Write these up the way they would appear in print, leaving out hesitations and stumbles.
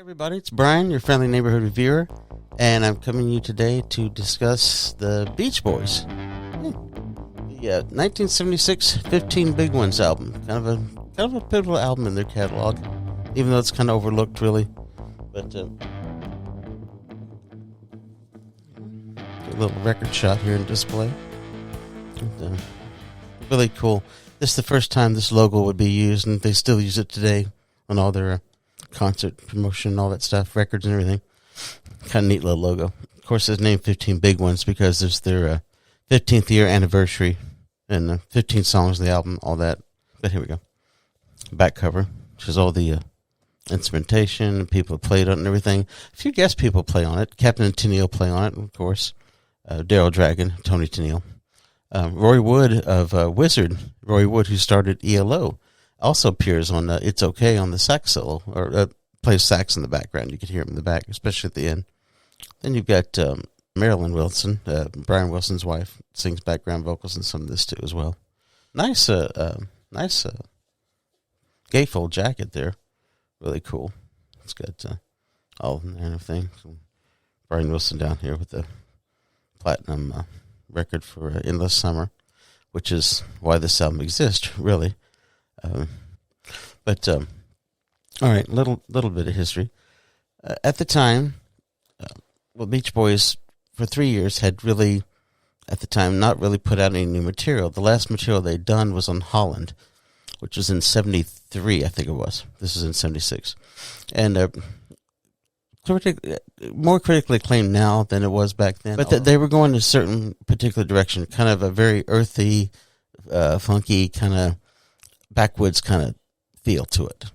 Everybody, it's Bryan, your friendly neighborhood reviewer, and I'm coming to you today to discuss the Beach Boys. The 1976 15 Big Ones album. Kind of a pivotal album in their catalog, even though it's kind of overlooked, really. But a little record shot here in display. And, really cool. This is the first time this logo would be used, and they still use it today on all their concert promotion and all that stuff, records and everything. Kind of neat little logo. Of course, it's named 15 Big Ones because there's their 15th year anniversary and 15 songs on the album, all that. But here we go. Back cover, which is all the instrumentation, people played on it and everything. A few guest people play on it. Captain and Tennille play on it, of course. Daryl Dragon, Tony Tennille. Roy Wood of Wizard, Roy Wood, who started ELO, also appears on It's Okay on the sax solo, or plays sax in the background. You can hear him in the back, especially at the end. Then you've got Marilyn Wilson, Brian Wilson's wife, sings background vocals in some of this too as well. Nice gatefold jacket there. Really cool. It's got all and everything. So Brian Wilson down here with the platinum record for Endless Summer, which is why this album exists, really. All right, little bit of history. At the time, Beach Boys for 3 years had really, at the time, not really put out any new material. The last material they'd done was on Holland, which was in 73, I think it was. This is in 76. And more critically acclaimed now than it was back then. But they were going in a certain particular direction, kind of a very earthy, funky, kind of backwoods kind of feel to it.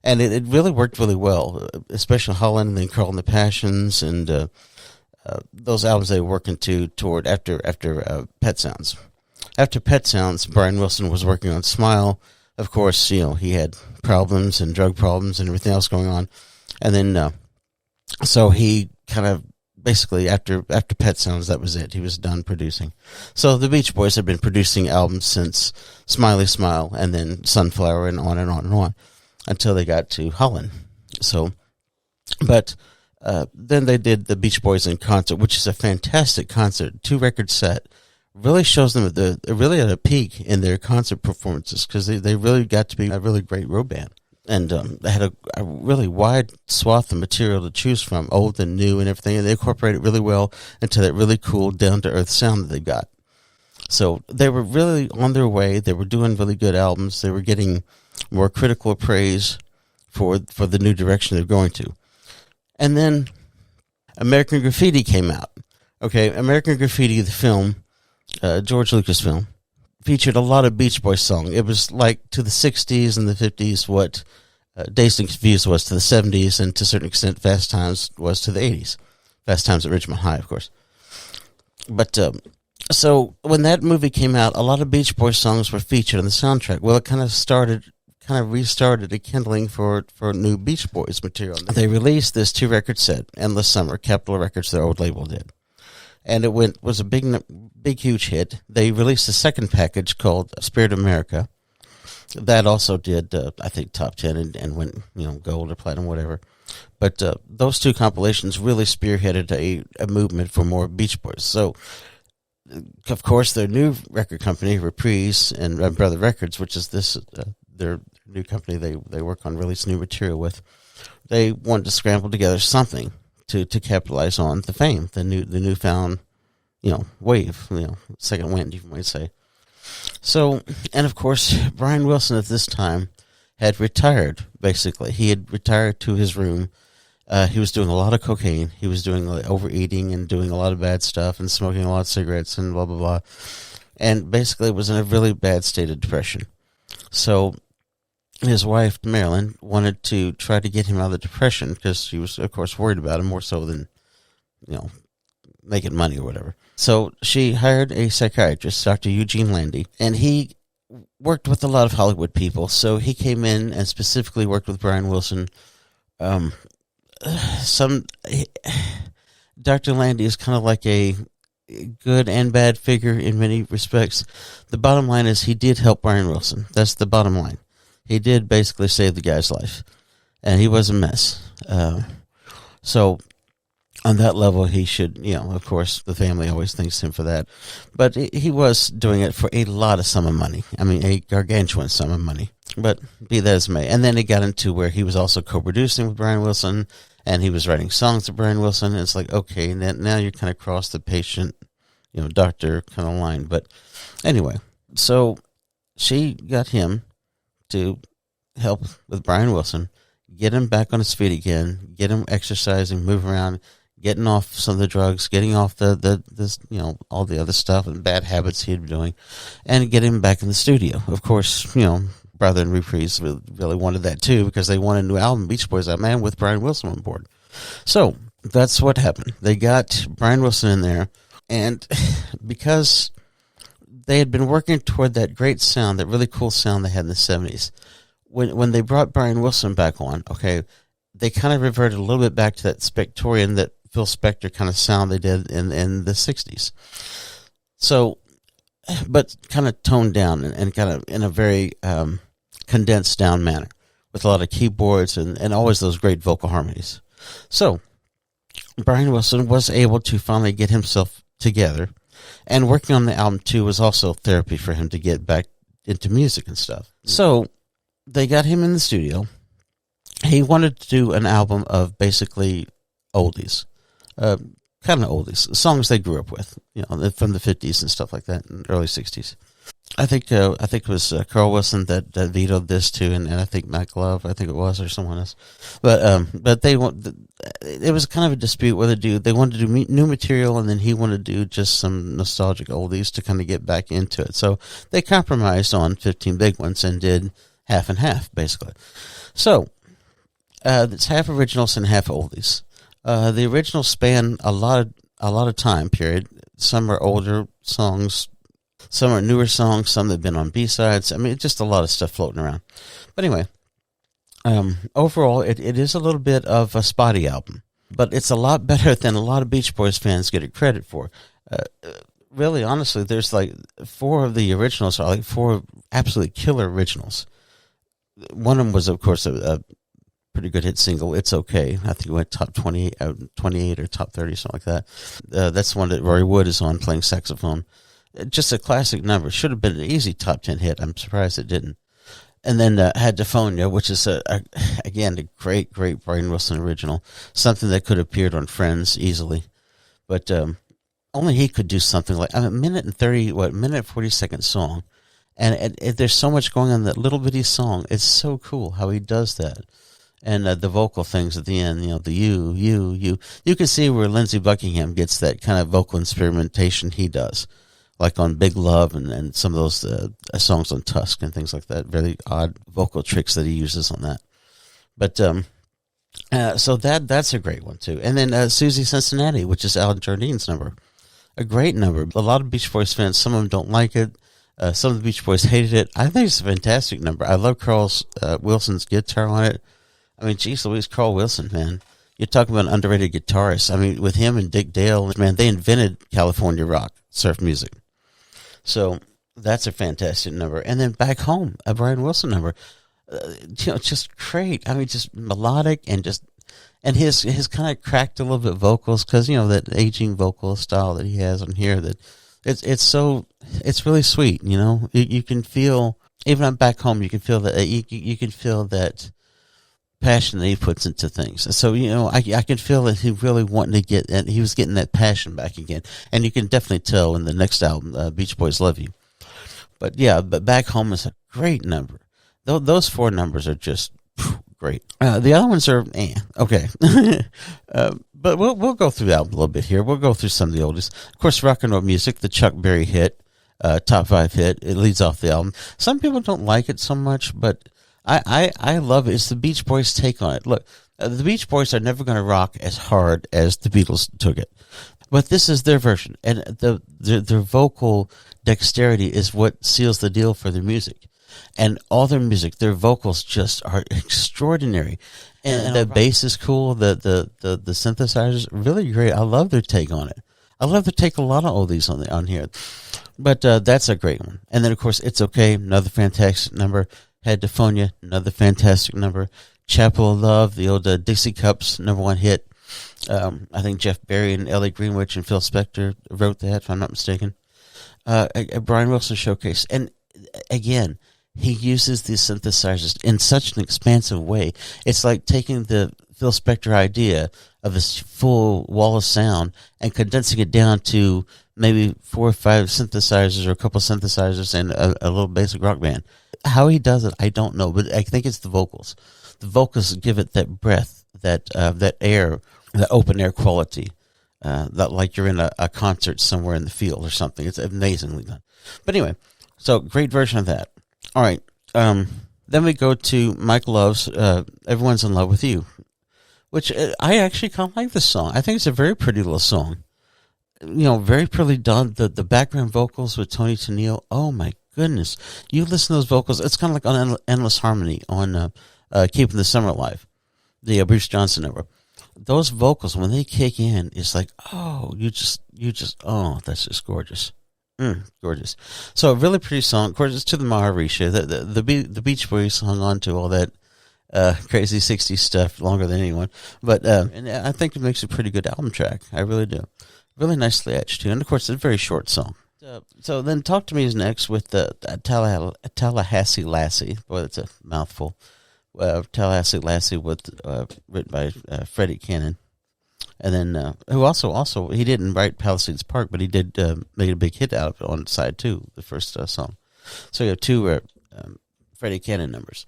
And it really worked really well, especially Holland and then Carl and the Passions and those albums they were working toward after Pet Sounds. After Pet Sounds, Brian Wilson was working on Smile. Of course, he had problems and drug problems and everything else going on. And then, so he kind of basically after Pet Sounds, that was it. He was done producing. So the Beach Boys have been producing albums since Smiley Smile and then Sunflower and on and on and on until they got to Holland. So, but then they did the Beach Boys in concert, which is a fantastic concert, 2-record set. Really shows them they're really at a peak in their concert performances because they really got to be a really great road band. And they had a really wide swath of material to choose from, old and new and everything, and they incorporated it really well into that really cool, down-to-earth sound that they got. So they were really on their way. They were doing really good albums. They were getting more critical praise for the new direction they're going to. And then American Graffiti came out. Okay, American Graffiti, the film, George Lucas film, featured a lot of Beach Boys songs. It was like to the 60s and the 50s what Dazed and Confused was to the 70s, and to a certain extent Fast Times was to the 80s. Fast Times at Ridgemont High, of course. But so when that movie came out, a lot of Beach Boys songs were featured on the soundtrack. Well, it kind of restarted a kindling for new Beach Boys material. They released this 2-record set, Endless Summer, Capitol Records, their old label did. And it was a big, huge hit. They released a second package called Spirit of America. That also did, I think, top 10 and went, gold or platinum, whatever. But those two compilations really spearheaded a movement for more Beach Boys. So, of course, their new record company, Reprise and Brother Records, which is their new company they work on releasing new material with, they wanted to scramble together something to capitalize on the fame, the newfound, wave, second wind, you might say. So, and of course, Brian Wilson at this time had retired, basically. He had retired to his room. He was doing a lot of cocaine. He was doing overeating and doing a lot of bad stuff and smoking a lot of cigarettes and blah, blah, blah. And basically was in a really bad state of depression. So his wife, Marilyn, wanted to try to get him out of the depression because she was, of course, worried about him more so than, making money or whatever. So she hired a psychiatrist, Dr. Eugene Landy, and he worked with a lot of Hollywood people. So he came in and specifically worked with Brian Wilson. Dr. Landy is kind of like a good and bad figure in many respects. The bottom line is he did help Brian Wilson. That's the bottom line. He did basically save the guy's life, and he was a mess. So on that level, he should, of course, the family always thanks him for that. But he was doing it for a lot of sum of money. I mean, a gargantuan sum of money. But be that as may. And then it got into where he was also co-producing with Brian Wilson, and he was writing songs to Brian Wilson. And it's like, okay, now you're kind of cross the patient, doctor kind of line. But anyway, so she got him to help with Brian Wilson, get him back on his feet again, get him exercising, move around, getting off some of the drugs, getting off this all the other stuff and bad habits he had been doing, and get him back in the studio. Of course, Brother and Reprise really wanted that too, because they wanted a new album, Beach Boys That Man, with Brian Wilson on board. So that's what happened. They got Brian Wilson in there, and because they had been working toward that great sound, that really cool sound they had in the 70s, when they brought Brian Wilson back on, okay, they kind of reverted a little bit back to that Spectorian, that Phil Spector kind of sound they did in the 60s. So, but kind of toned down and kind of in a very condensed down manner, with a lot of keyboards and always those great vocal harmonies. So Brian Wilson was able to finally get himself together, and working on the album too was also therapy for him to get back into music and stuff. So they got him in the studio. He wanted to do an album of basically oldies, kind of oldies, songs they grew up with, from the 50s and stuff like that, and early 60s. I think it was Carl Wilson that vetoed this too, and I think Mac Love, I think it was, or someone else. But it was kind of a dispute whether they wanted to do new material, and then he wanted to do just some nostalgic oldies to kind of get back into it. So they compromised on 15 Big Ones and did half and half, basically. So it's half originals and half oldies. The originals span a lot of time period. Some are older songs, some are newer songs, some have been on B-sides. I mean, just a lot of stuff floating around. But anyway, overall, it is a little bit of a spotty album, but it's a lot better than a lot of Beach Boys fans get it credit for. Really, honestly, there's like 4 of the originals are like 4 absolutely killer originals. One of them was, of course, a pretty good hit single, It's Okay. I think it went top 28 or top 30, something like that. That's the one that Rory Wood is on playing saxophone. Just a classic number. Should have been an easy top 10 hit. I'm surprised it didn't. And then Had Diphonia, which is, again, a great, great Brian Wilson original. Something that could have appeared on Friends easily. But only he could do something like a minute 40-second song. And there's so much going on in that little bitty song. It's so cool how he does that. And the vocal things at the end, the you. You can see where Lindsey Buckingham gets that kind of vocal experimentation he does, like on Big Love and some of those songs on Tusk and things like that. Very odd vocal tricks that he uses on that. But so that's a great one too. And then Susie Cincinnati, which is Alan Jardine's number, a great number. A lot of Beach Boys fans, some of them don't like it. Some of the Beach Boys hated it. I think it's a fantastic number. I love Carl Wilson's guitar on it. I mean, geez Louise, Carl Wilson, man. You're talking about an underrated guitarist. I mean, with him and Dick Dale, man, they invented California rock, surf music. So that's a fantastic number. And then Back Home, a Brian Wilson number. Just great. I mean, just melodic and his kind of cracked a little bit vocals because, that aging vocal style that he has on here, that it's really sweet, You can feel, even on Back Home, you can feel that, you can feel that passion that he puts into things. So, I can feel that he really wanting to and he was getting that passion back again. And you can definitely tell in the next album, Beach Boys Love You. But Back Home is a great number. Those 4 numbers are just great. The other ones are, okay. But we'll go through the album a little bit here. We'll go through some of the oldest. Of course, Rock and Roll Music, the Chuck Berry hit, top 5 hit. It leads off the album. Some people don't like it so much, but I love it. It's the Beach Boys' take on it. Look, the Beach Boys are never going to rock as hard as the Beatles took it. But this is their version. And their vocal dexterity is what seals the deal for their music. And all their music, their vocals just are extraordinary. And the bass is cool. The synthesizers, really great. I love their take on it. I love their take a lot of oldies on here. But that's a great one. And then, of course, It's Okay, another fantastic number. Had Diphonia, another fantastic number. Chapel of Love, the old Dixie Cups #1 hit. I think Jeff Berry and Ellie Greenwich and Phil Spector wrote that, if I'm not mistaken. A Brian Wilson showcase. And again, he uses these synthesizers in such an expansive way. It's like taking the Phil Spector idea of this full wall of sound and condensing it down to maybe 4 or 5 synthesizers or a couple synthesizers and a little basic rock band. How he does it, I don't know, but I think it's the vocals. The vocals give it that breath, that air, that open air quality, that like you're in a concert somewhere in the field or something. It's amazingly done. But anyway, so great version of that. All right, then we go to Mike Love's "Everyone's in Love with You," which I actually kind of like this song. I think it's a very pretty little song. Very pretty done. The background vocals with Tony Tennille. Oh my goodness! You listen to those vocals. It's kind of like on Endless Harmony on "Keeping the Summer Alive," the Bruce Johnson number. Those vocals, when they kick in, it's like, oh, that's just gorgeous. Gorgeous. So a really pretty song. Of course, it's to the Maharishi. The Beach Boys hung on to all that crazy 60s stuff longer than anyone. But and I think it makes a pretty good album track. I really do. Really nicely etched, too. And, of course, it's a very short song. So then Talk to Me is next with Tallahassee Lassie. Boy, that's a mouthful. Tallahassee Lassie written by Freddie Cannon. And then, who also, he didn't write Palisades Park, but he did make a big hit out of it on side 2, the first song. So you have 2 Freddie Cannon numbers.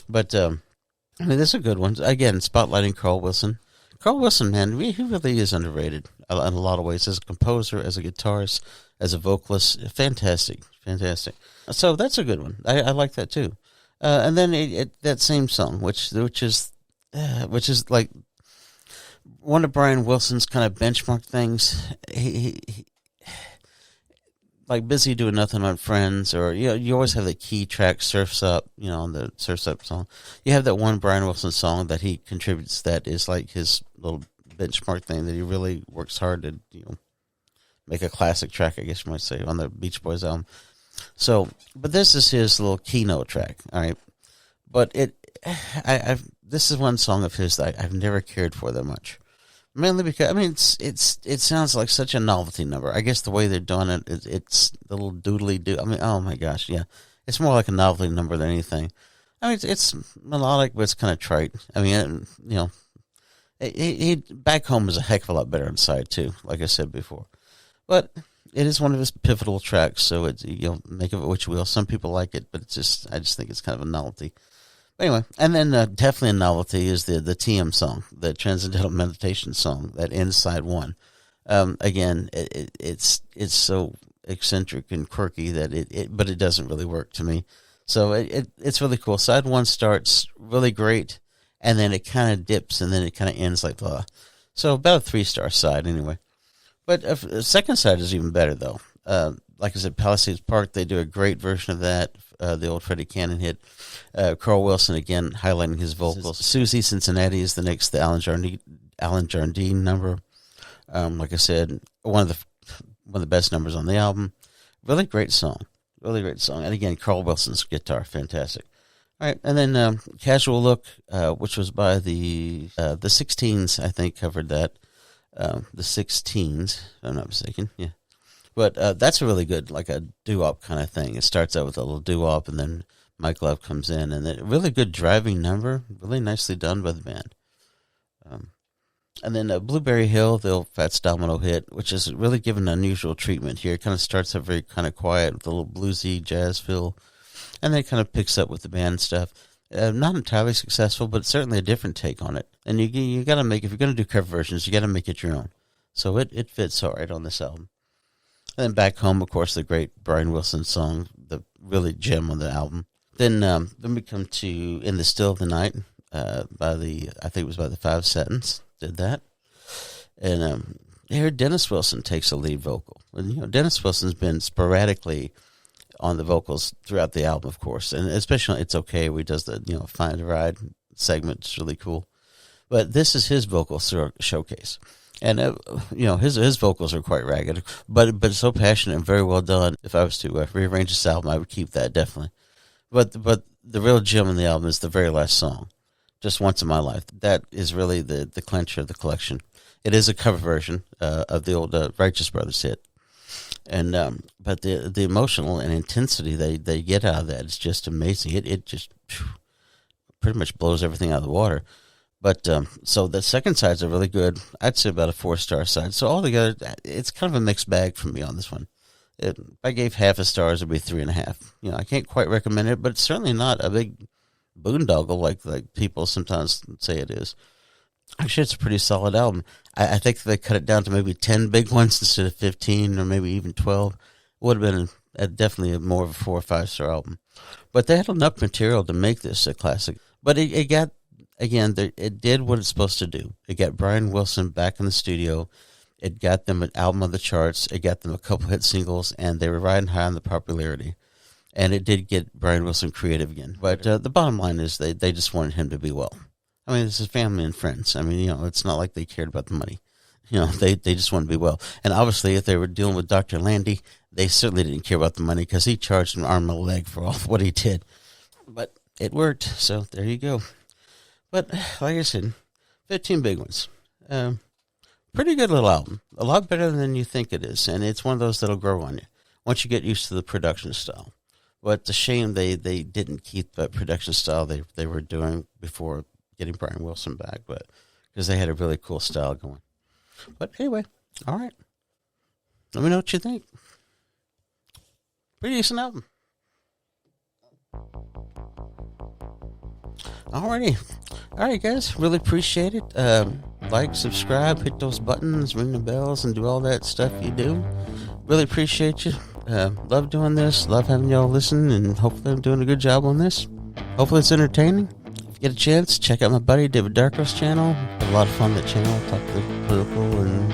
But, this is a good one. Again, spotlighting Carl Wilson. Carl Wilson, man, he really is underrated in a lot of ways. As a composer, as a guitarist, as a vocalist. Fantastic. So that's a good one. I like that too. And then that same song, which is like one of Brian Wilson's kind of benchmark things. He like Busy Doing Nothing on Friends, or you always have the key track Surf's Up, on the Surf's Up song. You have that one Brian Wilson song that he contributes that is like his little benchmark thing that he really works hard to make a classic track, I guess you might say, on the Beach Boys album. So, but this is his little keynote track, all right. But this is one song of his that I've never cared for that much. Mainly because, it sounds like such a novelty number. I guess the way they're doing it, it's a little doodly-doo. Oh my gosh, yeah. It's more like a novelty number than anything. It's melodic, but it's kind of trite. He Back Home is a heck of a lot better on side 2, like I said before. But it is one of his pivotal tracks, so it's, make of it what you will. Some people like it, but I just think it's kind of a novelty. Anyway, and then definitely a novelty is the TM song, the Transcendental Meditation song that ends side 1. Again, it's so eccentric and quirky that but it doesn't really work to me. So it's really cool. Side 1 starts really great, and then it kind of dips, and then it kind of ends like blah. So about a 3-star side anyway. But the second side is even better though. Like I said, Palisades Park, they do a great version of that. The old Freddie Cannon hit. Carl Wilson, again, highlighting his vocals. Susie Cincinnati is the next, the Alan Jardine number. Like I said, one of the best numbers on the album. Really great song. And again, Carl Wilson's guitar, fantastic. All right, and then Casual Look, which was by the 16s, I think, covered that. The 16s, if I'm not mistaken, yeah. But that's a really good, like a doo-wop kind of thing. It starts out with a little doo-wop, and then Mike Love comes in, and then a really good driving number, really nicely done by the band. And then Blueberry Hill, the old Fats Domino hit, which is really given unusual treatment here. It kind of starts out very kind of quiet with a little bluesy jazz feel, and then it kind of picks up with the band stuff. Not entirely successful, but certainly a different take on it. And you got to make, if you're going to do cover versions, you got to make it your own. So it fits all right on this album. And then Back Home, of course, the great Brian Wilson song, the really gem on the album. Then we come to In the Still of the Night, I think it was by the Five Satins, did that. And here Dennis Wilson takes a lead vocal. And, Dennis Wilson's been sporadically on the vocals throughout the album, of course, and especially on It's Okay, where he does the, Find a Ride segment. It's really cool. But this is his vocal showcase. And, his vocals are quite ragged, but so passionate and very well done. If I was to rearrange this album, I would keep that, definitely. But the real gem in the album is the very last song, just once in my life. That is really the clincher of the collection. It is a cover version of the old Righteous Brothers hit. And but the emotional and intensity they get out of that is just amazing. It just pretty much blows everything out of the water. But so the second side's a really good, I'd say about a 4-star side. So altogether, it's kind of a mixed bag for me on this one. If I gave half a star, it'd be 3.5. I can't quite recommend it, but it's certainly not a big boondoggle like people sometimes say it is. Actually, it's a pretty solid album. I think if they cut it down to maybe 10 big ones instead of 15 or maybe even 12, it would have been definitely more of a 4 or 5-star album. But they had enough material to make this a classic. But it got, again, it did what it's supposed to do. It got Brian Wilson back in the studio. It got them an album on the charts. It got them a couple hit singles, and they were riding high on the popularity. And it did get Brian Wilson creative again. But the bottom line is they just wanted him to be well. I mean, this is family and friends. I mean, it's not like they cared about the money. They just wanted to be well. And obviously, if they were dealing with Dr. Landy, they certainly didn't care about the money because he charged an arm and a leg for all of what he did. But it worked, so there you go. But like I said, 15 big ones. Pretty good little album. A lot better than you think it is. And it's one of those that'll grow on you once you get used to the production style. But it's a shame they didn't keep the production style they were doing before getting Brian Wilson back, but because they had a really cool style going. But anyway, all right. Let me know what you think. Pretty decent album. Alrighty. All right, guys. Really appreciate it. Like, subscribe, hit those buttons, ring the bells, and do all that stuff you do. Really appreciate you. Love doing this. Love having y'all listen, and hopefully I'm doing a good job on this. Hopefully it's entertaining. If you get a chance, check out my buddy David Darko's channel. Had a lot of fun on that channel. Talk the political and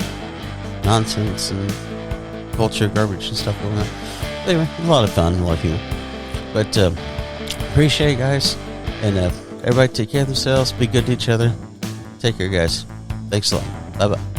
nonsense and culture garbage and stuff going on. Anyway, a lot of fun, a lot of humor. But appreciate it, guys. And everybody take care of themselves. Be good to each other. Take care, guys. Thanks a lot. Bye-bye.